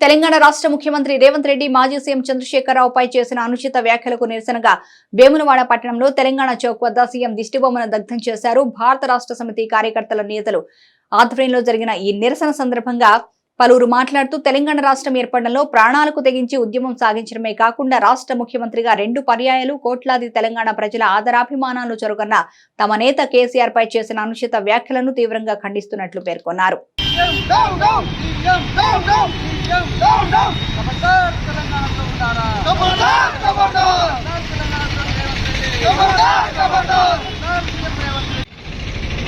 తెలంగాణ రాష్ట్ర ముఖ్యమంత్రి రేవంత్ రెడ్డి మాజీ సీఎం చంద్రశేఖరరావుపై చేసిన అనుచిత వ్యాఖ్యలకు నిరసనగా వేములవాడ పట్టణంలో తెలంగాణ చౌక్ వద్ద సీఎం దిష్టిబొమ్మను దగ్ధం చేశారు. భారత రాష్ట్ర సమితి కార్యకర్తల నేతలు ఆధ్వర్యంలో జరిగిన ఈ నిరసన సందర్భంగా పలువురు మాట్లాడుతూ తెలంగాణ రాష్ట్రం ఏర్పడడంలో ప్రాణాలకు తెగించి ఉద్యమం సాగించడమే కాకుండా రాష్ట్ర ముఖ్యమంత్రిగా 2 పర్యాయాలు కోట్లాది తెలంగాణ ప్రజల ఆదరాభిమానాలు చొరగన్న తమ నేత కేసీఆర్ పై చేసిన అనుచిత వ్యాఖ్యలను తీవ్రంగా ఖండిస్తున్నట్లు పేర్కొన్నారు.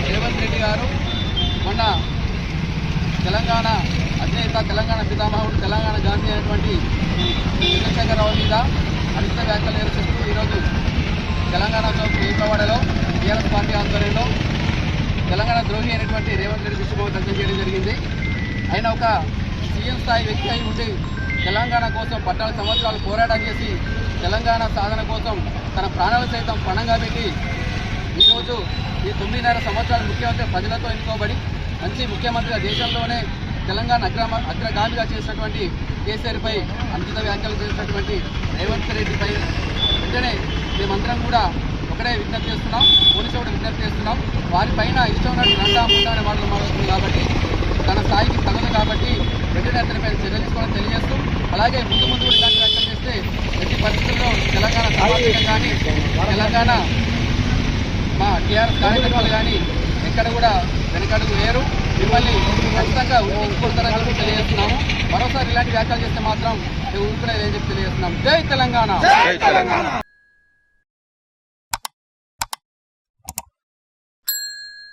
రేవంత్ రెడ్డి గారు మొన్న తెలంగాణ అధినేత, తెలంగాణ పితామహుడు, తెలంగాణ గాంధీ అయినటువంటి చంద్రశేఖరరావు మీద అనుచిత వ్యాఖ్యలు చేస్తూ ఈరోజు తెలంగాణ వేములవాడలో టీఆర్ఎస్ పార్టీ ఆధ్వర్యంలో తెలంగాణ ద్రోహి అయినటువంటి రేవంత్ రెడ్డి దిష్టిబొమ్మ దగ్ధం చేయడం జరిగింది. ఆయన ఒక సీఎం స్థాయి వ్యక్తి అయి ఉండి తెలంగాణ కోసం 14 సంవత్సరాలు పోరాటం చేసి తెలంగాణ సాధన కోసం తన ప్రాణాలు సైతం పణంగా పెట్టి ఈరోజు ఈ 9.5 సంవత్సరాలు ముఖ్యమంత్రి ప్రజలతో ఎన్నుకోబడి మంచి ముఖ్యమంత్రిగా దేశంలోనే తెలంగాణ అగ్రగామిగా చేసినటువంటి కేసీఆర్పై అనుచిత వ్యాఖ్యలు చేసినటువంటి రేవంత్ రెడ్డిపై వెంటనే మేమందరం కూడా ఒకటే విజ్ఞప్తి చేస్తున్నాం, పోలీసు కూడా విజ్ఞప్తి చేస్తున్నాం. వారిపైన ఇష్టం ఉన్నట్టు రండా ముండా అనే మాటలు మాట్లాడుతుంది కాబట్టి తన స్థాయికి తగదు కాబట్టి వెంటనే అతనిపై చర్యలు తీసుకోవాలని తెలియజేస్తూ, అలాగే ముందు కూడా ఇలాంటి వ్యాఖ్యలు చేస్తే ఎట్టి పరిస్థితుల్లో తెలంగాణ సమావేశం కానీ తెలంగాణ మా టీఆర్ఎస్ కార్యకర్తలు కానీ ఎక్కడ కూడా వెనకడుగు వేరు, మిమ్మల్ని ఖచ్చితంగా ఊరుకుంటారని చెప్పి తెలియజేస్తున్నాము. మరోసారి ఇలాంటి వ్యాఖ్యలు చేస్తే మాత్రం ఊరుకునేది అని చెప్పి తెలియజేస్తున్నాం. జై తెలంగాణ.